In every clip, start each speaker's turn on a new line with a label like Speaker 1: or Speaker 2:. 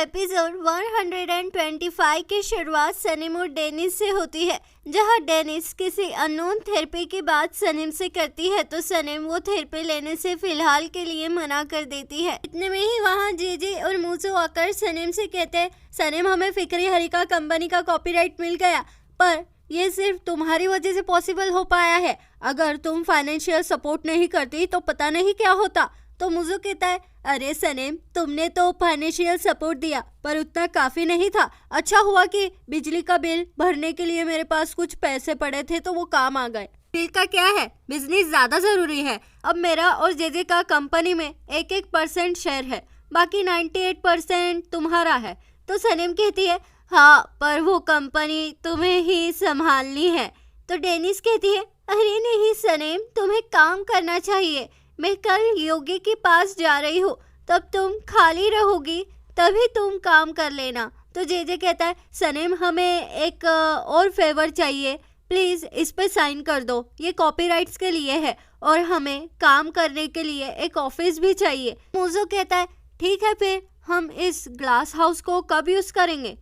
Speaker 1: Episode 125 की शुरुआत सनीम और डेनिस से होती है, जहां डेनिस किसी अननोन थेरेपी की बात सनीम से करती है तो सनीम वो थेरेपी लेने से फिलहाल के लिए मना कर देती है। इतने में ही वहां जेजे और मूसो आकर सनीम से कहते हैं, सनीम हमें फिक्री हरिका कंपनी का कॉपीराइट मिल गया, पर ये सिर्फ तुम्हारी वजह से पॉसिबल हो पाया है। अगर तुम फाइनेंशियल सपोर्ट नहीं करती तो पता नहीं क्या होता। तो मुझे कहता है, अरे सनीम तुमने तो फाइनेंशियल सपोर्ट दिया पर उतना काफ़ी नहीं था। अच्छा हुआ कि बिजली का बिल भरने के लिए मेरे पास कुछ पैसे पड़े थे तो वो काम आ गए। बिल का क्या है, बिजनेस ज़्यादा ज़रूरी है। अब मेरा और जेजे का कंपनी में 1% शेयर है, बाकी 98% तुम्हारा है। तो सनीम कहती है, हाँ पर वो कंपनी तुम्हें ही संभालनी है। तो डेनिस कहती है, अरे नहीं सनीम तुम्हें काम करना चाहिए। मैं कल योगी के पास जा रही हूँ, तब तुम खाली रहोगी तभी तुम काम कर लेना। तो जेजे कहता है, सनीम हमें एक और फेवर चाहिए, प्लीज़ इस पे साइन कर दो, ये कॉपीराइट्स के लिए है और हमें काम करने के लिए एक ऑफिस भी चाहिए। मोजो कहता है, ठीक है फिर हम इस ग्लास हाउस को कब यूज़ करेंगे।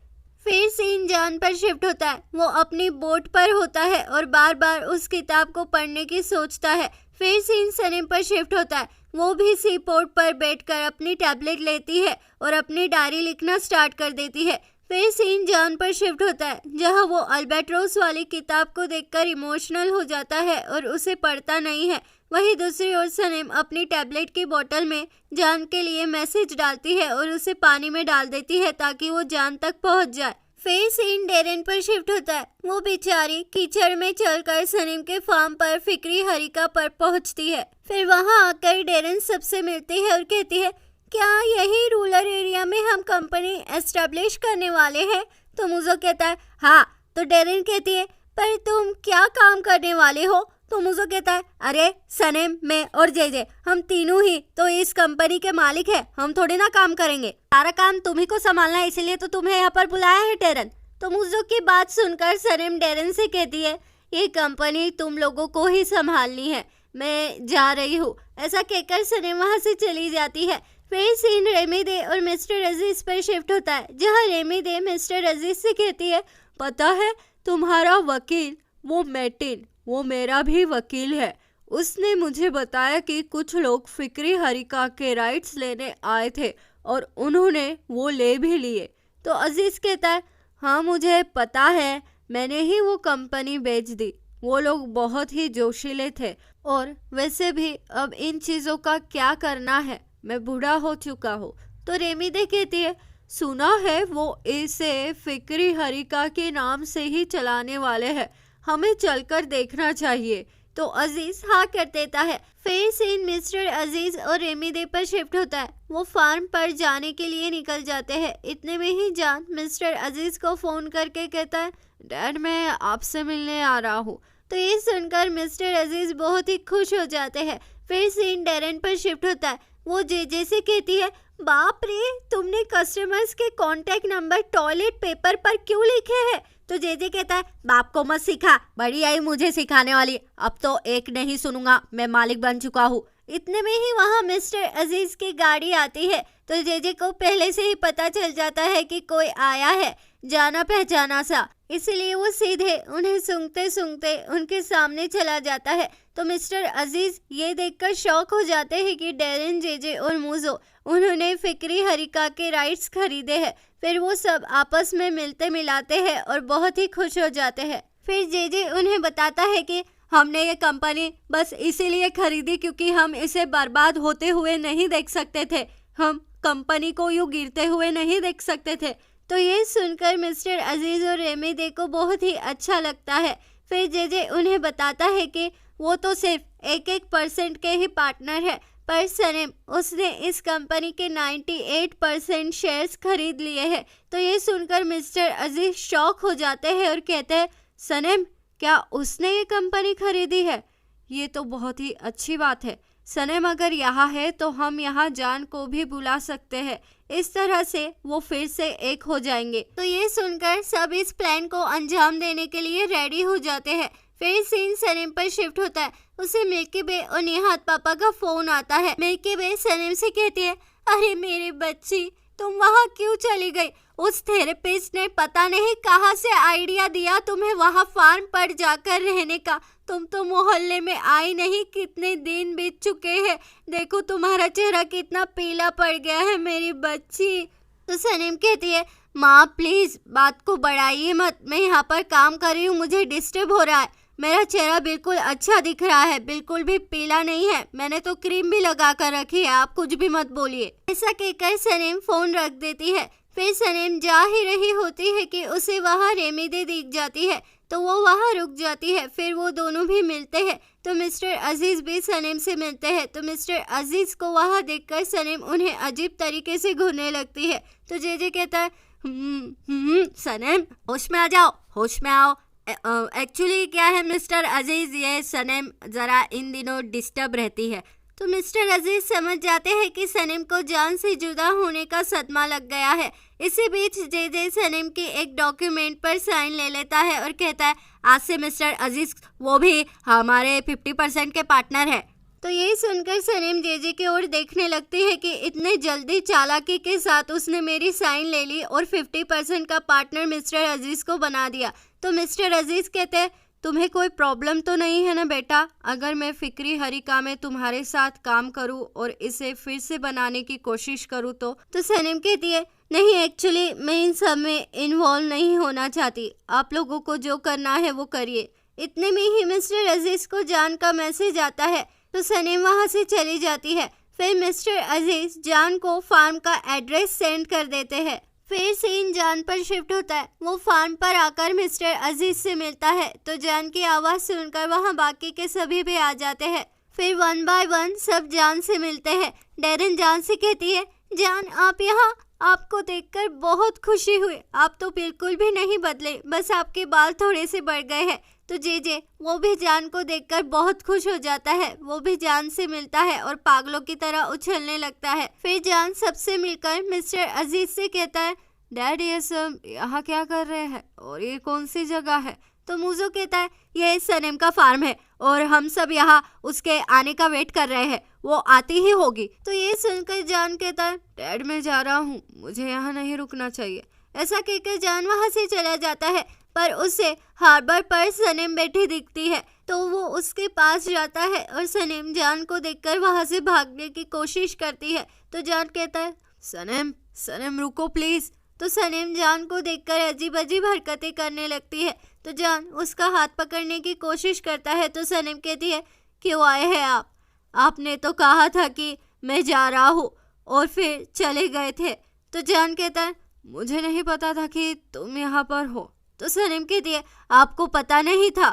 Speaker 1: फिर सीन जान पर शिफ्ट होता है। वो अपनी बोट पर होता है और बार बार उस किताब को पढ़ने की सोचता है। फिर सीन सनीम पर शिफ्ट होता है। वो भी सी पोर्ट पर बैठकर अपनी टैबलेट लेती है और अपनी डायरी लिखना स्टार्ट कर देती है। फिर सीन जान पर शिफ्ट होता है, जहां वो अल्बाट्रोस वाली किताब को देखकर इमोशनल हो जाता है और उसे पढ़ता नहीं है। वहीं दूसरी ओर सनीम अपनी टैबलेट की बोतल में जान के लिए मैसेज डालती है और उसे पानी में डाल देती है ताकि वो जान तक पहुंच जाए। फिर सीन डेरेन पर शिफ्ट होता है। वो बेचारी कीचड़ में चलकर सनीम के फार्म पर फिक्री हरिका पर पहुंचती है। फिर वहां आकर डेरेन सबसे मिलती है और कहती है, क्या यही रूरल एरिया में हम कंपनी एस्टेब्लिश करने वाले हैं। तो मुझे कहता है, हाँ। तो डेरेन कहती है, पर तुम क्या काम करने वाले हो। तो मुझे कहता है, अरे सनीम मैं और जेजे हम तीनों ही तो इस कंपनी के मालिक हैं, हम थोड़ी ना काम करेंगे, सारा काम तुम्ही को संभालना है, इसीलिए तो तुम्हें यहाँ पर बुलाया है डेरेन। तो मुझे की बात सुनकर सनीम डेरेन से कहती है, ये कंपनी तुम लोगों को ही संभालनी है, मैं जा रही हूँ। ऐसा कहकर सनीम वहाँ से चली जाती है। फिर सीन रेमीदे और मिस्टर अजीज पर शिफ्ट होता है, जहाँ रेमीदे मिस्टर अजीज से कहती है, पता है तुम्हारा वकील वो मैटिन, वो मेरा भी वकील है। उसने मुझे बताया कि कुछ लोग फिक्री हरिका के राइट्स लेने आए थे और उन्होंने वो ले भी लिए। तो अजीज कहता है, हाँ मुझे पता है, मैंने ही वो कंपनी बेच दी। वो लोग बहुत ही जोशीले थे और वैसे भी अब इन चीज़ों का क्या करना है, मैं बूढ़ा हो चुका हूँ। तो रेमीदे कहती है, सुना है वो इसे फिक्री हरिका के नाम से ही चलाने वाले हैं, हमें चलकर देखना चाहिए। तो अजीज हाँ कर देता है। फिर सीन मिस्टर अजीज और रेमीदे पर शिफ्ट होता है। वो फार्म पर जाने के लिए निकल जाते हैं। इतने में ही जान मिस्टर अजीज को फोन करके कहता है, डैड मैं आपसे मिलने आ रहा हूँ। तो ये सुनकर मिस्टर अजीज बहुत ही खुश हो जाते हैं। फिर सीन डेरेन पर शिफ्ट होता है। वो जेजे से कहती है, बाप रे तुमने कस्टमर्स के कॉन्टैक्ट नंबर टॉयलेट पेपर पर क्यों लिखे हैं। तो जेजे कहता है, बाप को मत सिखा, बड़ी आई मुझे सिखाने वाली, अब तो एक नहीं सुनूंगा, मैं मालिक बन चुका हूँ। इतने में ही वहाँ मिस्टर अजीज की गाड़ी आती है। तो जेजे को पहले से ही पता चल जाता है कि कोई आया है जाना पहचाना सा, इसलिए वो सीधे उन्हें सूंघते सूंघते उनके सामने चला जाता है। तो मिस्टर अजीज ये देखकर शॉक हो जाते हैं कि डेरेन, जेजे और मूजो उन्होंने फिक्री हरिका के राइट्स खरीदे हैं। फिर वो सब आपस में मिलते मिलाते हैं और बहुत ही खुश हो जाते हैं। फिर जेजे उन्हें बताता है कि हमने ये कंपनी बस इसीलिए खरीदी क्योंकि हम इसे बर्बाद होते हुए नहीं देख सकते थे, हम कंपनी को यूँ गिरते हुए नहीं देख सकते थे। तो ये सुनकर मिस्टर अजीज और रेमीदे को बहुत ही अच्छा लगता है। फिर जेजे उन्हें बताता है कि वो तो सिर्फ 1% के ही पार्टनर है, पर सनीम उसने इस कंपनी के 98% शेयर्स खरीद लिए हैं। तो ये सुनकर मिस्टर अजीज शॉक हो जाते हैं और कहते हैं, सनीम क्या उसने ये कंपनी खरीदी है, ये तो बहुत ही अच्छी बात है। सनीम अगर यहाँ है तो हम यहाँ जान को भी बुला सकते हैं, इस तरह से वो फिर से एक हो जाएंगे। तो ये सुनकर सब इस प्लान को अंजाम देने के लिए रेडी हो जाते हैं। फिर सीन सनीम पर शिफ्ट होता है। उसे मिल्की वे और निहात पापा का फोन आता है। मिल्की वे सनीम से कहती है, अरे मेरे बच्ची तुम वहाँ क्यों चली गई? उस थेरेपिस्ट ने पता नहीं कहाँ से आइडिया दिया तुम्हें वहाँ फार्म पर जाकर रहने का। तुम तो मोहल्ले में आई नहीं, कितने दिन बीत चुके हैं। देखो तुम्हारा चेहरा कितना पीला पड़ गया है मेरी बच्ची। तो सनीम कहती है, माँ प्लीज बात को बढ़ाइए मत, मैं यहाँ पर काम कर रही हूँ, मुझे डिस्टर्ब हो रहा है। मेरा चेहरा बिल्कुल अच्छा दिख रहा है, बिल्कुल भी पीला नहीं है, मैंने तो क्रीम भी लगा कर रखी है, आप कुछ भी मत बोलिए। ऐसा कहकर सनीम फोन रख देती है। फिर सनीम जा ही रही होती है कि उसे वहाँ रेमिदे दिख जाती है, तो वो वहाँ रुक जाती है। फिर वो दोनों भी मिलते हैं, तो मिस्टर अजीज भी सनीम से मिलते हैं। तो मिस्टर अजीज को वहाँ देखकर सनीम उन्हें अजीब तरीके से घूरने लगती है। तो जे कहता है, सनीम होश में आ जाओ, होश में आओ। एक्चुअली क्या है मिस्टर अजीज, ये सनीम ज़रा इन दिनों डिस्टर्ब रहती है। तो मिस्टर अजीज समझ जाते हैं कि सनीम को जान से जुदा होने का सदमा लग गया है। इसी बीच जे सनीम की एक डॉक्यूमेंट पर साइन ले लेता है और कहता है, आज से मिस्टर अजीज वो भी हमारे 50% के पार्टनर है। तो ये सुनकर सनीम जे की ओर देखने लगती है कि इतने जल्दी चालाकी के साथ उसने मेरी साइन ले ली और 50% का पार्टनर मिस्टर अजीज को बना दिया। तो मिस्टर अजीज कहते हैं, तुम्हें कोई प्रॉब्लम तो नहीं है ना बेटा, अगर मैं फिक्री हरिका में तुम्हारे साथ काम करूं और इसे फिर से बनाने की कोशिश करूं तो सनीम कहती है, नहीं एक्चुअली मैं इन सब में इन्वॉल्व नहीं होना चाहती, आप लोगों को जो करना है वो करिए। इतने में ही मिस्टर अजीज को जान का मैसेज आता है, तो सनीम वहाँ से चली जाती है। फिर मिस्टर अजीज जान को फार्म का एड्रेस सेंड कर देते हैं। फिर सीन जान पर शिफ्ट होता है। वो फार्म पर आकर मिस्टर अजीज से मिलता है, तो जान की आवाज़ सुनकर वहाँ बाकी के सभी भी आ जाते हैं। फिर 1 बाय 1 सब जान से मिलते हैं। डेरन जान से कहती है, जान आप यहाँ, आपको देखकर बहुत खुशी हुई, आप तो बिल्कुल भी नहीं बदले, बस आपके बाल थोड़े से बढ़ गए हैं। तो जे वो भी जान को देखकर बहुत खुश हो जाता है, वो भी जान से मिलता है और पागलों की तरह उछलने लगता है। फिर जान सबसे मिलकर मिस्टर अजीज से कहता है, डैड ये सब यहाँ क्या कर रहे हैं और ये कौन सी जगह है? तो मूजो कहता है, ये सनीम का फार्म है और हम सब यहाँ उसके आने का वेट कर रहे हैं, वो आती ही होगी। तो ये सुनकर जान कहता है, डैड मैं जा रहा हूँ, मुझे यहाँ नहीं रुकना चाहिए। ऐसा कहकर जान वहाँ से चला जाता है, पर उसे हार्बर पर सनीम बैठी दिखती है, तो वो उसके पास जाता है और सनीम जान को देखकर वहाँ से भागने की कोशिश करती है। तो जान कहता है, सनीम रुको प्लीज। तो सनीम जान को देखकर अजीब अजीब हरकतें करने लगती है। तो जान उसका हाथ पकड़ने की कोशिश करता है, तो सनीम कहती है, क्यों आए हैं आप? आपने तो कहा था कि मैं जा रहा हूँ और फिर चले गए थे। तो जान कहता है, मुझे नहीं पता था कि तुम यहाँ पर हो। तो सनीम कहती है, आपको पता नहीं था?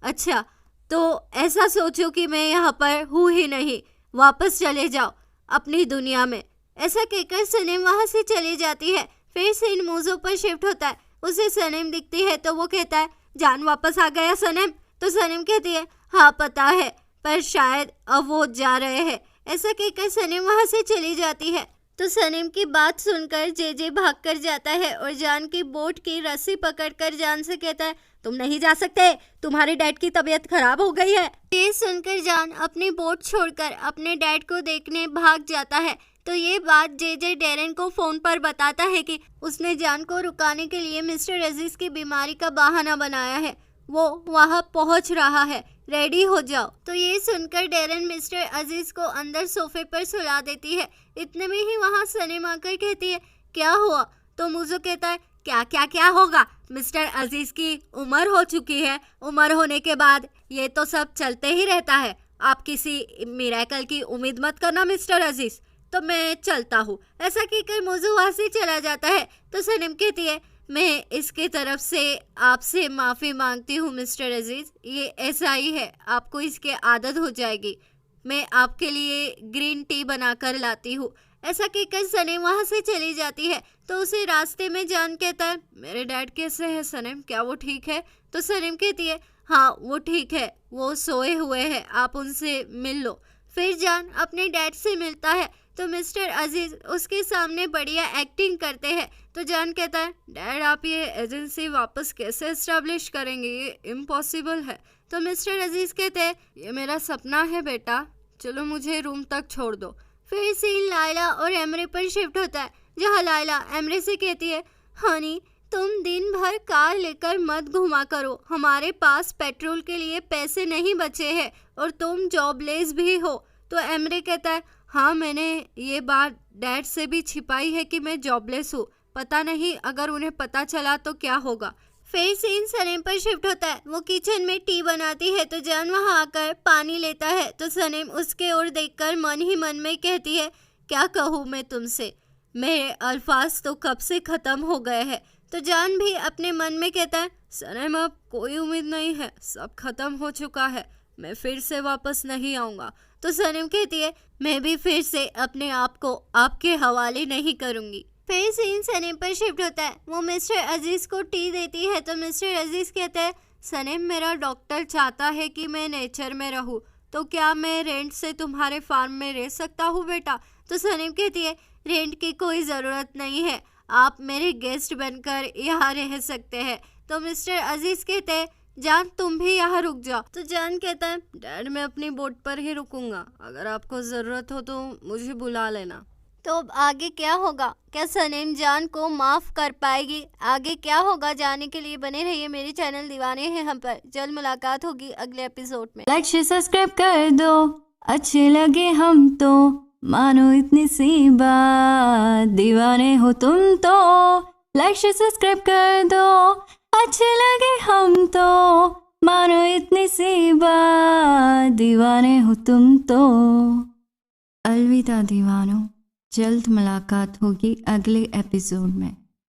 Speaker 1: अच्छा तो ऐसा सोचो कि मैं यहाँ पर हूँ ही नहीं, वापस चले जाओ अपनी दुनिया में। ऐसा कहकर सनीम वहाँ से चली जाती है। फिर सीन मूजो पर शिफ्ट होता है। उसे सनीम दिखती है, तो वो कहता है, जान वापस आ गया सनीम? तो सनीम कहती है, हाँ पता है, पर शायद अब वो जा रहे हैं। ऐसा कहकर सनीम वहाँ से चली जाती है। तो सनीम की बात सुनकर जे भागकर जाता है और जान की बोट की रस्सी पकड़कर जान से कहता है, तुम नहीं जा सकते, तुम्हारे डैड की तबीयत खराब हो गई है। ये सुनकर जान अपनी बोट छोड़कर अपने डैड को देखने भाग जाता है। तो ये बात जे डेरन को फोन पर बताता है कि उसने जान को रुकाने के लिए मिस्टर अजीज की बीमारी का बहाना बनाया है, वो वहाँ पहुँच रहा है, रेडी हो जाओ। तो ये सुनकर डेरन मिस्टर अजीज को अंदर सोफे पर सुला देती है। इतने में ही वहाँ सनीम आकर कहती है, क्या हुआ? तो मूजो कहता है, क्या होगा, मिस्टर अजीज की उम्र हो चुकी है, उम्र होने के बाद ये तो सब चलते ही रहता है, आप किसी मिरेकल की उम्मीद मत करना मिस्टर अजीज, तो मैं चलता हूँ। ऐसा कहकर मूजो वहाँ से चला जाता है। तो सनीम कहती है, मैं इसके तरफ से आपसे माफ़ी मांगती हूँ मिस्टर अजीज, ये ऐसा ही है, आपको इसकी आदत हो जाएगी, मैं आपके लिए ग्रीन टी बनाकर लाती हूँ। ऐसा कहकर सनीम वहाँ से चली जाती है। तो उसे रास्ते में जान कहता है, मेरे डैड कैसे हैं सनीम, क्या वो ठीक है? तो सनीम कहती है, हाँ वो ठीक है, वो सोए हुए हैं, आप उनसे मिल लो। फिर जान अपने डैड से मिलता है, तो मिस्टर अजीज उसके सामने बढ़िया एक्टिंग करते हैं। तो जान कहता है, डैड आप ये एजेंसी वापस कैसे एस्टेब्लिश करेंगे, ये इम्पॉसिबल है। तो मिस्टर अजीज कहते हैं, ये मेरा सपना है बेटा, चलो मुझे रूम तक छोड़ दो। फिर सीन लायला और एमरे पर शिफ्ट होता है। जहाँ लायला एमरे से कहती है, हनी तुम दिन भर कार लेकर मत घुमा करो, हमारे पास पेट्रोल के लिए पैसे नहीं बचे हैं और तुम जॉबलेस भी हो। तो एमरे कहता है, हाँ मैंने ये बात डैड से भी छिपाई है कि मैं जॉबलेस हूँ, पता नहीं अगर उन्हें पता चला तो क्या होगा। फिर सीन सनीम पर शिफ्ट होता है। वो किचन में टी बनाती है तो जान वहाँ आकर पानी लेता है तो सनीम उसके ओर देखकर मन ही मन में कहती है, क्या कहूँ मैं तुमसे, मेरे अल्फाज तो कब से ख़त्म हो गए हैं। तो जान भी अपने मन में कहता है, सनीम अब कोई उम्मीद नहीं है, सब खत्म हो चुका है, मैं फिर से वापस नहीं आऊँगा। तो सनीम कहती है, मैं भी फिर से अपने आप को आपके हवाले नहीं करूँगी। फिर सीन सनीम पर शिफ्ट होता है। वो मिस्टर अजीज़ को टी देती है तो मिस्टर अजीज़ कहते हैं, सनीम मेरा डॉक्टर चाहता है कि मैं नेचर में रहूँ, तो क्या मैं रेंट से तुम्हारे फार्म में रह सकता हूँ बेटा। तो सनीम कहती है, रेंट की कोई ज़रूरत नहीं है, आप मेरे गेस्ट बनकर यहाँ रह सकते हैं। तो मिस्टर अजीज़ कहते हैं, जान तुम भी यहाँ रुक जाओ। तो जान कहता है, डैड मैं अपनी बोट पर ही रुकूंगा, अगर आपको ज़रूरत हो तो मुझे बुला लेना। तो अब आगे क्या होगा, क्या सनीम जान को माफ़ कर पाएगी, आगे क्या होगा, जानने के लिए बने रहिए मेरे चैनल दीवाने हैं हम पर। जल्द मुलाकात होगी अगले एपिसोड में।
Speaker 2: लाइक शेयर सब्सक्राइब कर दो, अच्छे लगे हम तो मानो इतनी सी बात, दीवाने हो तुम तो। लाइक शेयर सब्सक्राइब कर दो, अच्छे लगे हम तो मानो इतनी सी बात, दीवाने हो तुम तो। अलविदा दीवानों, जल्द मुलाकात होगी अगले एपिसोड में।